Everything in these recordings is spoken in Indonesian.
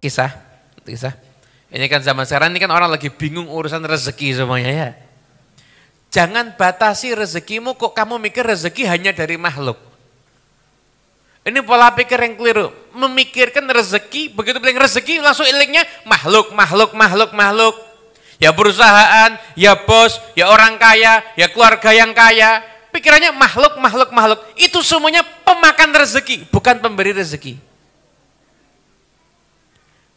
Kisah. Ini kan zaman sekarang ini kan orang lagi bingung urusan rezeki semuanya ya. Jangan batasi rezekimu kok kamu mikir rezeki hanya dari makhluk. Ini pola pikir yang keliru. Memikirkan rezeki, begitu bilang rezeki langsung ilingnya makhluk. Ya perusahaan, ya bos, ya orang kaya, ya keluarga yang kaya. Pikirannya makhluk. Itu semuanya pemakan rezeki, bukan pemberi rezeki.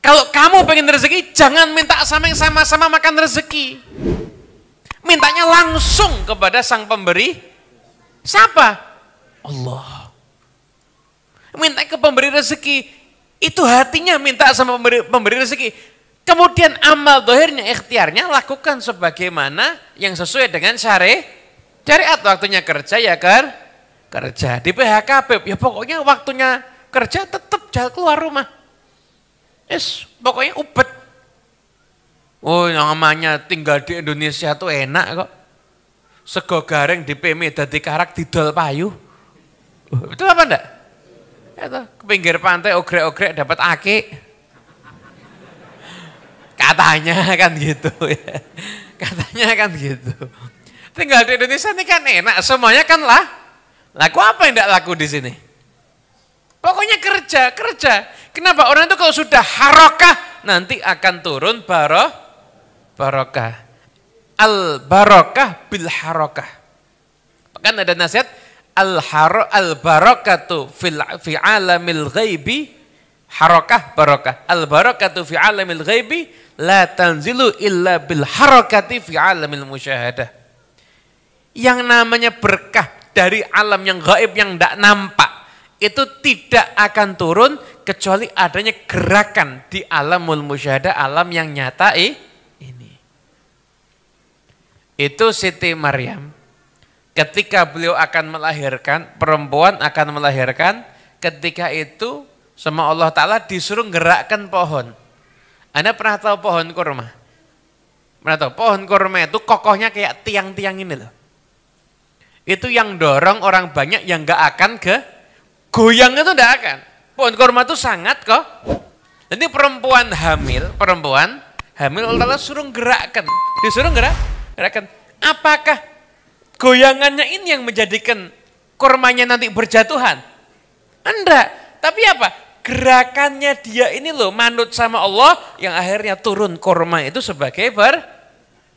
Kalau kamu pengen rezeki, jangan minta sama yang sama-sama makan rezeki. Mintanya langsung kepada sang pemberi. Siapa? Allah. Minta ke pemberi rezeki. Itu hatinya minta sama pemberi rezeki. Kemudian amal dohirnya, ikhtiarnya lakukan sebagaimana yang sesuai dengan syariat. Waktunya kerja ya kerja. Di PHK, ya pokoknya waktunya kerja tetap jangan keluar rumah. Pokoknya ubet. Oh namanya tinggal di Indonesia tuh enak kok. Sego gareng di PMI dadi karak didol payu. Betul apa enggak? Itu ke pinggir pantai ogrek-ogrek dapat ake. Katanya kan gitu ya. Katanya kan gitu. Tinggal di Indonesia ini kan enak, semuanya kan lah. Laku apa yang enggak laku di sini? Pokoknya kerja. Kenapa? Orang itu kalau sudah harokah, nanti akan turun barokah. Al-barokah bil harokah. Kan ada nasihat, al-barokatu fi alamil ghaibi, harokah barokah. Al-barokatu fi alamil ghaibi, la tanzilu illa bil harokati fi alamil musyahadah. Yang namanya berkah dari alam yang gaib yang tidak nampak, itu tidak akan turun kecuali adanya gerakan di alamul musyahadah, alam yang nyata ini. Itu Siti Maryam ketika beliau akan melahirkan, perempuan akan melahirkan, ketika itu sama Allah Ta'ala disuruh gerakkan pohon. Anda pernah tahu pohon kurma? Pernah tahu? Pohon kurma itu kokohnya kayak tiang-tiang ini loh. Itu yang dorong orang banyak yang gak akan goyang itu tidak akan. Pohon kurma itu sangat kok. Nanti perempuan hamil Allah suruh gerakkan. Disuruh gerakkan. Apakah goyangannya ini yang menjadikan kurmanya nanti berjatuhan? Enggak. Tapi apa? Gerakannya dia ini loh manut sama Allah yang akhirnya turun kurma itu sebagai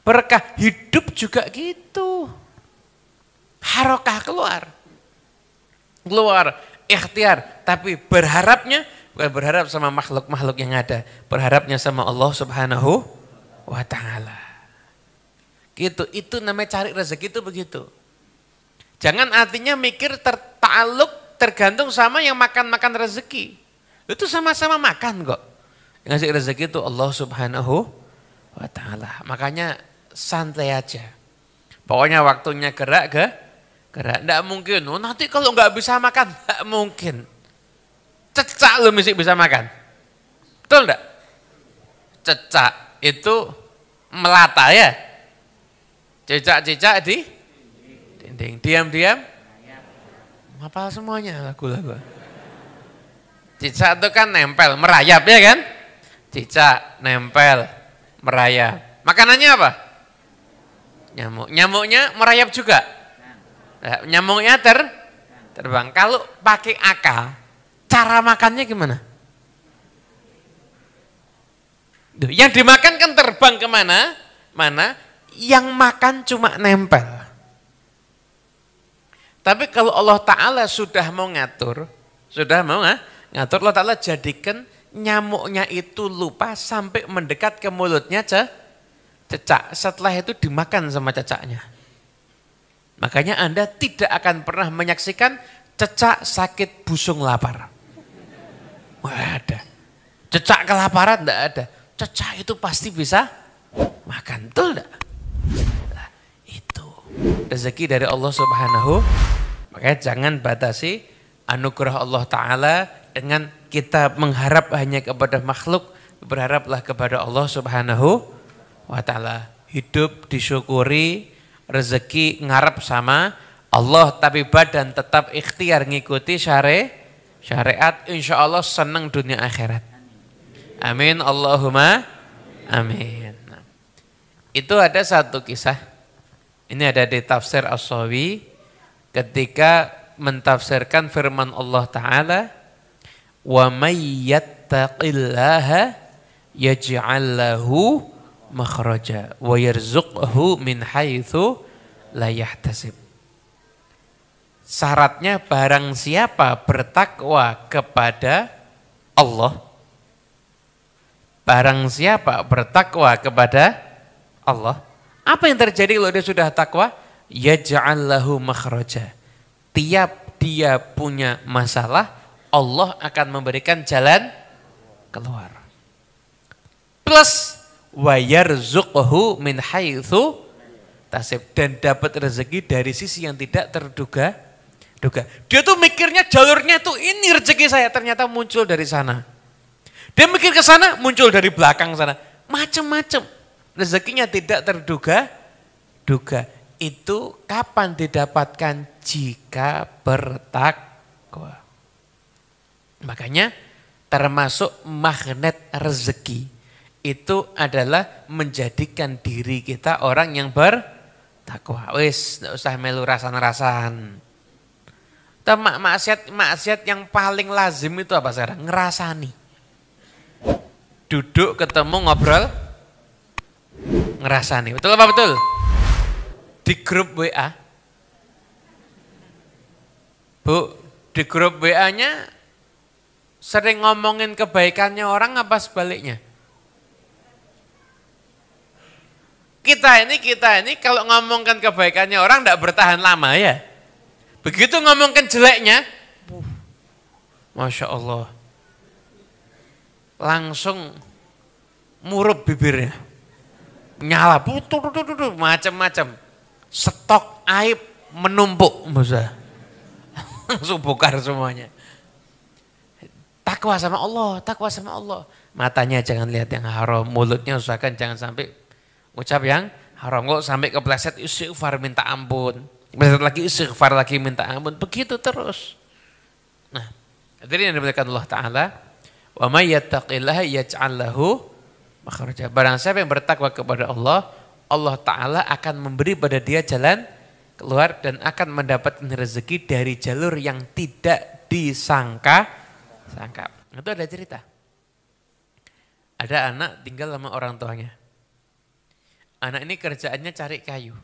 berkah. Hidup juga gitu. Harokah keluar. Ikhtiar, tapi berharapnya bukan berharap sama makhluk-makhluk yang ada, berharapnya sama Allah Subhanahu wa Ta'ala. Gitu, itu namanya cari rezeki itu begitu. Jangan artinya mikir tergantung sama yang makan rezeki. Itu sama-sama makan kok. Yang ngasih rezeki itu Allah Subhanahu wa Ta'ala. Makanya santai aja. Pokoknya waktunya gerak. Tidak mungkin, nanti kalau nggak bisa makan, tidak mungkin. Cecak lu mesti bisa makan. Betul enggak? Cecak itu melata ya. Cicak di dinding. Diam-diam. Hafal semuanya lagu-lagu. Cicak itu kan nempel, merayap ya kan? Cicak, nempel, merayap. Makanannya apa? Nyamuk. Nyamuknya merayap juga. Nyamuknya terbang. Kalau pakai akal, cara makannya gimana? Yang dimakan kan terbang kemana? Yang makan cuma nempel. Tapi kalau Allah Ta'ala sudah mau ngatur, Allah Ta'ala jadikan nyamuknya itu lupa sampai mendekat ke mulutnya cecak. Setelah itu dimakan sama cecaknya. Makanya Anda tidak akan pernah menyaksikan cecak sakit busung lapar. Wah ada. Cecak kelaparan enggak ada. Cecak itu pasti bisa makan. Betul enggak? Nah, itu rezeki dari Allah Subhanahu. Makanya jangan batasi anugerah Allah Ta'ala dengan kita mengharap hanya kepada makhluk. Berharaplah kepada Allah Subhanahu wa Ta'ala. Hidup disyukuri, rezeki ngarep sama Allah, tapi badan tetap ikhtiar ngikuti syariat, insya Allah senang dunia akhirat. Amin Allahumma amin. Nah, itu ada satu kisah. Ini ada di tafsir As-Sawi ketika mentafsirkan firman Allah Ta'ala, wa may yattaqillaha yaj'al lahu makhraja wa yarzuqhu min haitsu la yahtasib. Syaratnya barang siapa bertakwa kepada Allah, barang siapa bertakwa kepada Allah, apa yang terjadi kalau dia sudah takwa? Yaj'al lahu makhraja. Tiap dia punya masalah, Allah akan memberikan jalan keluar. Plus wa yarzuqhu min haitsu tasib, dan dapat rezeki dari sisi yang tidak terduga. Dia tuh mikirnya jalurnya tuh ini rezeki saya, ternyata muncul dari sana. Dia mikir ke sana, muncul dari belakang sana. Macam-macam. Rezekinya tidak terduga. Itu kapan didapatkan? Jika bertakwa. Makanya termasuk magnet rezeki itu adalah menjadikan diri kita orang yang bertakwa. Wis, enggak usah melu rasan-rasan. Maksiat yang paling lazim itu apa sekarang? Ngerasani. Duduk ketemu ngobrol ngerasani. Betul apa betul? Di grup WA. Bu, di grup WA-nya sering ngomongin kebaikannya orang apa sebaliknya? Kita ini kalau ngomongkan kebaikannya orang tidak bertahan lama ya. Begitu ngomongkan jeleknya, Masya Allah, langsung murup bibirnya, nyala, macam-macam, stok aib menumpuk, langsung bongkar semuanya. Takwa sama Allah. Matanya jangan lihat yang haram, mulutnya usahakan jangan sampai ucap yang haram. Kalau sampai kepleset istighfar minta ampun, kepleset lagi istighfar lagi minta ampun, begitu terus. Nah, jadi yang dimuliakan Allah Ta'ala, wa may yattaqillaha yaj'al lahu makhraja. Barang siapa yang bertakwa kepada Allah, Allah Ta'ala akan memberi pada dia jalan keluar dan akan mendapatkan rezeki dari jalur yang tidak disangka. Itu ada cerita. Ada anak tinggal sama orang tuanya. Anak ini kerjaannya cari kayu.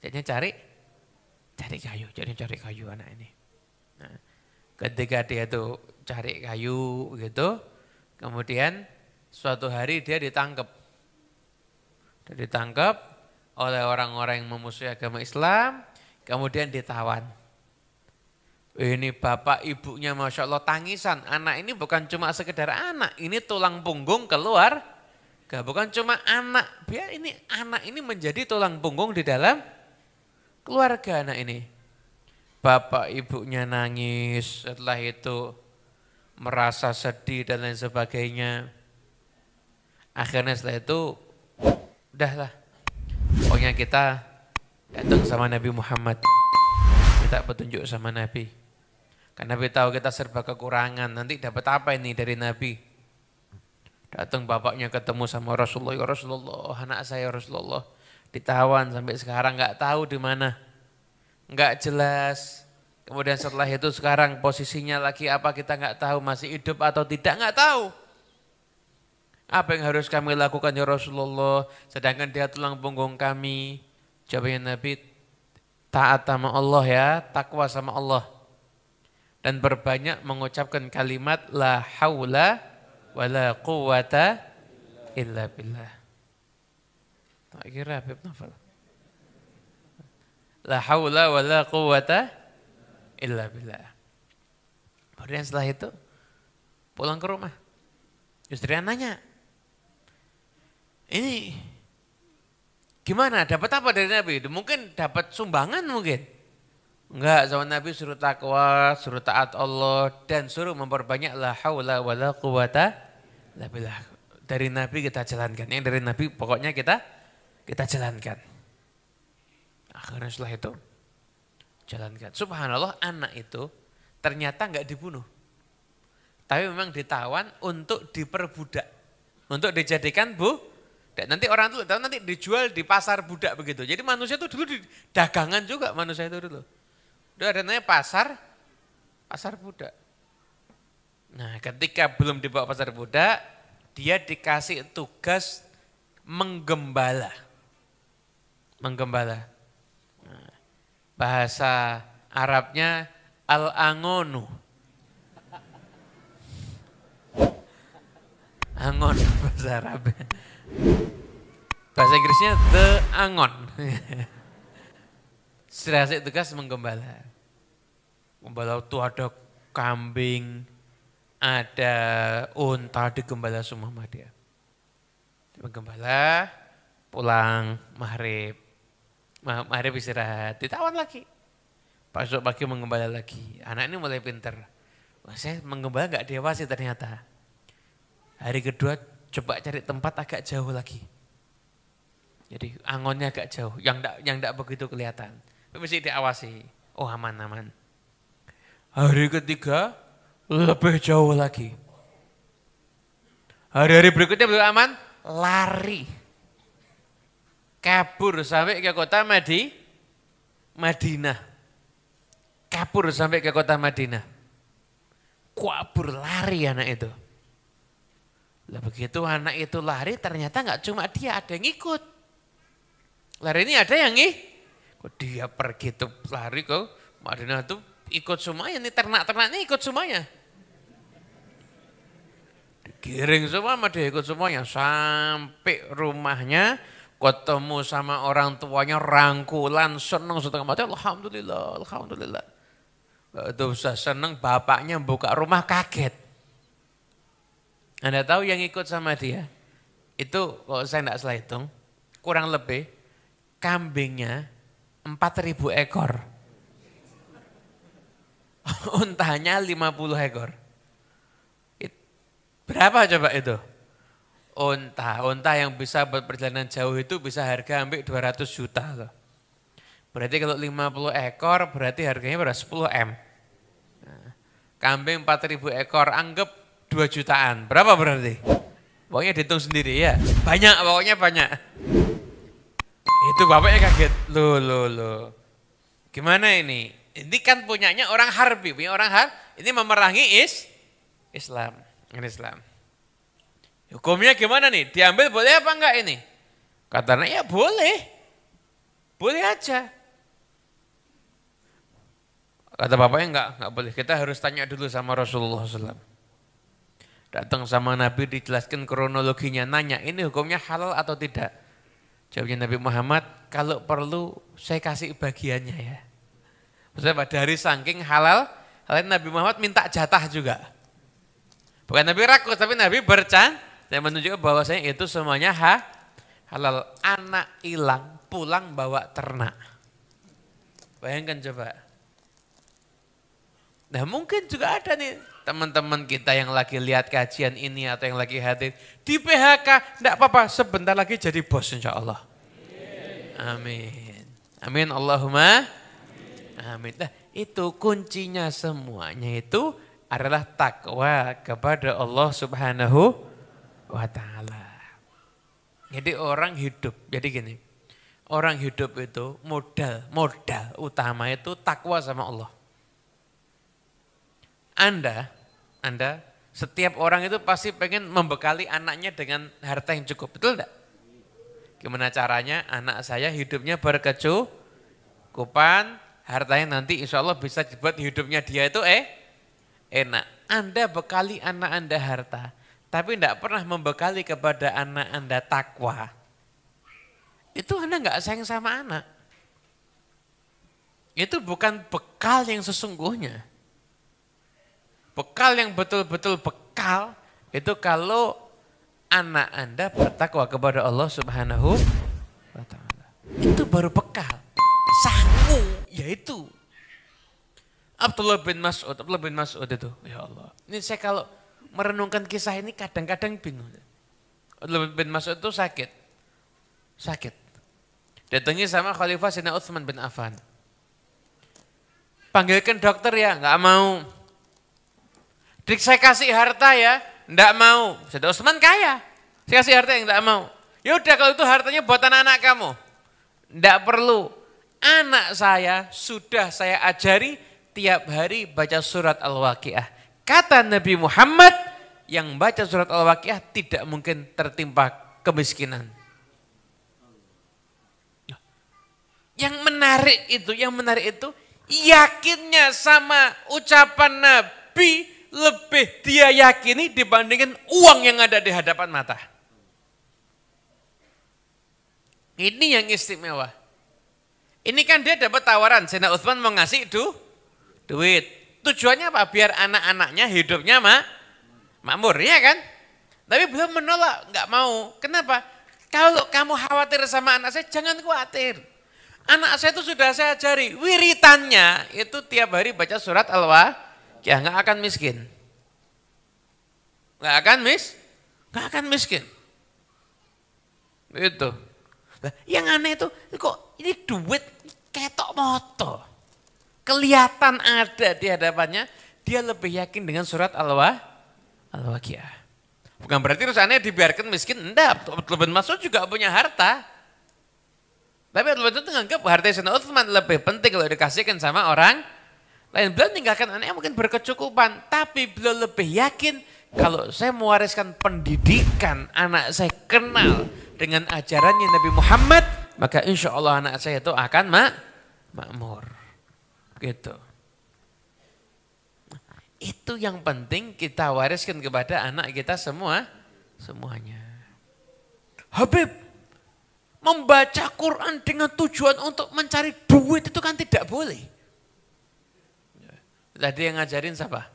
Cari kayu anak ini. Nah, ketika dia tuh cari kayu gitu, kemudian suatu hari dia ditangkap. Oleh orang-orang yang memusuhi agama Islam, kemudian ditawan. Ini bapak ibunya Masya Allah tangisan, anak ini bukan cuma sekedar anak, ini tulang punggung keluar. Bukan cuma anak, anak ini menjadi tulang punggung di dalam keluarga anak ini. Bapak ibunya nangis, setelah itu merasa sedih dan lain sebagainya. Akhirnya setelah itu, udahlah. Pokoknya kita datang sama Nabi Muhammad, minta petunjuk sama Nabi. Karena Nabi tahu kita serba kekurangan, nanti dapat apa ini dari Nabi? Datang bapaknya ketemu sama Rasulullah, ya Rasulullah, anak saya Rasulullah ditawan sampai sekarang nggak tahu di mana, nggak jelas. Kemudian setelah itu sekarang posisinya lagi apa kita nggak tahu, masih hidup atau tidak nggak tahu. Apa yang harus kami lakukan ya Rasulullah? Sedangkan dia tulang punggung kami. Jawabnya Nabi, taat sama Allah ya, takwa sama Allah. Dan berbanyak mengucapkan kalimat la haula wala quwata illa billah. Tak kira Habib Novel. La haula wala quwata illa billah. Kemudian setelah itu pulang ke rumah. Istrinya nanya, ini gimana? Dapat apa dari Nabi? Mungkin dapat sumbangan mungkin. Enggak, sama Nabi suruh takwa, suruh taat Allah, dan suruh memperbanyak la haula wala quwata illa billah. Dari Nabi kita jalankan. Yang dari Nabi pokoknya kita jalankan. Akhirnya setelah itu jalankan. Subhanallah, anak itu ternyata enggak dibunuh. Tapi memang ditawan untuk diperbudak. Untuk dijadikan dan nanti orang itu tahu nanti dijual di pasar budak begitu. Jadi manusia itu dulu di dagangan juga manusia itu dulu. Dulu ada namanya pasar budak. Nah, ketika belum dibawa pasar budak, dia dikasih tugas menggembala. Menggembala. Nah, bahasa Arabnya al-angonu. Angon bahasa Arab. Bahasa Inggrisnya the angon. Serasa tugas menggembala. Gembala itu ada kambing, ada unta digembala semua sama dia. Menggembala, pulang maghrib. Maghrib istirahat, ditawan lagi. Besok pagi menggembala lagi. Anak ini mulai pinter. Wah, saya menggembala gak diawasi ternyata. Hari kedua coba cari tempat agak jauh lagi. Jadi angonnya agak jauh, yang enggak begitu kelihatan. Tapi mesti diawasi. Oh aman. Hari ketiga lebih jauh lagi. Hari-hari berikutnya belum aman, lari. Kabur sampai ke kota Madinah. Kabur sampai ke kota Madinah. Kabur lari anak itu. Lah begitu anak itu lari ternyata enggak cuma dia, ada yang ikut. Lari ini ada yang dia pergi tuh lari ke Madinah tuh ikut semuanya, nih ternak-ternaknya ikut semuanya. Digiring semua sama dia ikut semuanya sampai rumahnya ketemu sama orang tuanya rangkulan seneng setengah mati, alhamdulillah. Itu bisa seneng, bapaknya buka rumah kaget. Anda tahu yang ikut sama dia, itu kalau saya tidak salah hitung, kurang lebih kambingnya 4.000 ekor. Untanya 50 ekor. Berapa coba itu? Unta yang bisa berperjalanan jauh itu bisa harga hampir 200 juta. Loh. Berarti kalau 50 ekor berarti harganya berapa? 10 M. Nah, kambing 4.000 ekor, anggap 2 jutaan, berapa berarti? Pokoknya dihitung sendiri ya, pokoknya banyak. Itu bapaknya kaget, loh. Gimana ini? Ini kan punyanya orang Harbi, ini memerangi Islam. Hukumnya gimana nih? Diambil boleh apa enggak ini? Katanya ya boleh aja. Kata bapaknya enggak boleh, kita harus tanya dulu sama Rasulullah SAW. Datang sama Nabi dijelaskan kronologinya, nanya ini hukumnya halal atau tidak. Jawabnya Nabi Muhammad, kalau perlu saya kasih bagiannya ya. Maksudnya dari saking halal Nabi Muhammad minta jatah juga. Bukan Nabi rakus, tapi Nabi bercanda dan menunjukkan bahwasanya itu semuanya halal. Anak hilang, pulang bawa ternak. Bayangkan coba. Nah mungkin juga ada nih teman-teman kita yang lagi lihat kajian ini atau yang lagi hadir di PHK, enggak apa-apa, sebentar lagi jadi bos insya Allah. Amin Allahumma amin. Nah itu kuncinya semuanya itu adalah takwa kepada Allah Subhanahu wa ta'ala. Jadi orang hidup, jadi gini, orang hidup itu modal utama itu takwa sama Allah. Anda, setiap orang itu pasti pengen membekali anaknya dengan harta yang cukup, betul enggak? Gimana caranya anak saya hidupnya berkecukupan, hartanya nanti insya Allah bisa dibuat hidupnya dia itu enak. Anda bekali anak Anda harta, tapi enggak pernah membekali kepada anak Anda takwa. Itu Anda enggak sayang sama anak. Itu bukan bekal yang sesungguhnya. Bekal yang betul-betul bekal itu kalau anak Anda bertakwa kepada Allah Subhanahu wa ta'ala. Itu baru bekal. Sangu, yaitu Abdullah bin Mas'ud itu, ya Allah. Ini saya kalau merenungkan kisah ini kadang-kadang bingung. Abdullah bin Mas'ud itu sakit. Datangi sama Khalifah Sayyidina Utsman bin Affan. Panggilkan dokter ya, enggak mau. Dik saya kasih harta ya, enggak mau. Sayyidina Utsman kaya, saya kasih harta yang enggak mau. Ya udah kalau itu hartanya buat anak-anak kamu. Enggak perlu. Anak saya sudah saya ajari tiap hari baca surat Al-Waqiah. Kata Nabi Muhammad, yang baca surat Al-Waqiah tidak mungkin tertimpa kemiskinan. Yang menarik itu yakinnya sama ucapan Nabi lebih dia yakini dibandingkan uang yang ada di hadapan mata. Ini yang istimewa. Ini kan dia dapat tawaran, Sayyidina Utsman mau ngasih duit. Tujuannya apa? Biar anak-anaknya hidupnya makmur, ya kan? Tapi beliau menolak, nggak mau. Kenapa? Kalau kamu khawatir sama anak saya, jangan khawatir. Anak saya itu sudah saya ajari, wiritannya itu tiap hari baca surat Al-Waqiah, nggak akan miskin. Nggak akan miskin. Itu. Nah, yang aneh itu, kok ini duit ketok moto. Kelihatan ada di hadapannya, dia lebih yakin dengan surat Al-Waqiah. Bukan berarti urusannya dibiarkan miskin, enggak. Abdullah bin Mas'ud juga punya harta. Tapi Abdullah bin Mas'ud menganggap harta Sayyidina Utsman lebih penting kalau dikasihkan sama orang lain. Beliau tinggalkan anaknya mungkin berkecukupan, tapi beliau lebih yakin kalau saya mewariskan pendidikan, anak saya kenal dengan ajarannya Nabi Muhammad, maka insya Allah anak saya itu akan makmur. Gitu. Itu yang penting kita wariskan kepada anak kita semuanya. Habib, membaca Quran dengan tujuan untuk mencari duit itu kan tidak boleh. Tadi yang ngajarin siapa?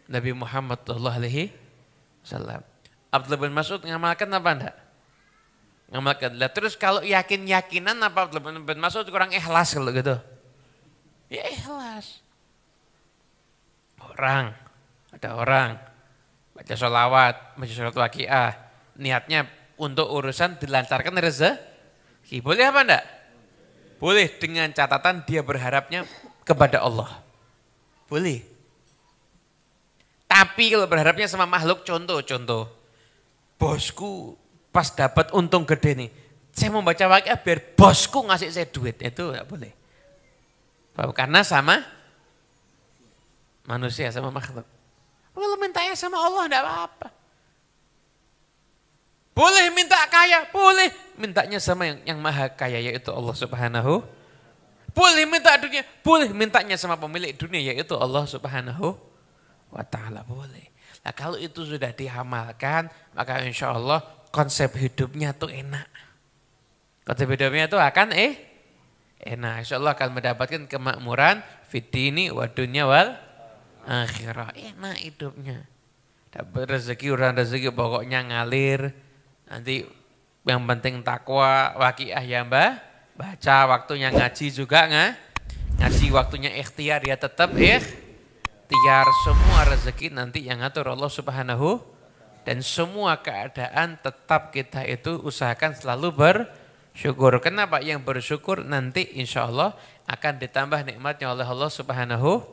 Nabi Muhammad SAW. Abdullah bin Mas'ud ngamalkan apa enggak? Ngamalkan. Terus kalau yakin-yakinan apa Abdullah bin Mas'ud kurang ikhlas kalau gitu? Ya ikhlas. Ada orang baca sholawat, baca surat Waqiah, niatnya untuk urusan dilancarkan rezeki. Boleh apa enggak? Boleh dengan catatan dia berharapnya kepada Allah. Boleh. Tapi kalau berharapnya sama makhluk, contoh. Bosku pas dapat untung gede nih, saya mau baca Waqiah biar bosku ngasih saya duit, itu enggak boleh. Karena sama manusia, sama makhluk. Kalau mintanya sama Allah enggak apa-apa. Boleh minta kaya, boleh. Mintanya sama yang maha kaya yaitu Allah Subhanahu. Boleh minta dunia, boleh mintanya sama pemilik dunia yaitu Allah Subhanahu wa ta'ala, boleh. Nah kalau itu sudah diamalkan, maka insya Allah konsep hidupnya tuh enak. Konsep hidupnya itu akan enak. Insya Allah akan mendapatkan kemakmuran fitini wa dunya wal akhirah. Enak hidupnya. Dapat rezeki, urusan rezeki pokoknya ngalir. Nanti yang penting takwa, Waqiah ya mbak. Baca waktunya ngaji juga ngaji waktunya ikhtiar ya tetap ikhtiar. Semua rezeki nanti yang ngatur Allah Subhanahu, dan semua keadaan tetap kita itu usahakan selalu bersyukur. Kenapa? Yang bersyukur nanti insya Allah akan ditambah nikmatnya oleh Allah Subhanahu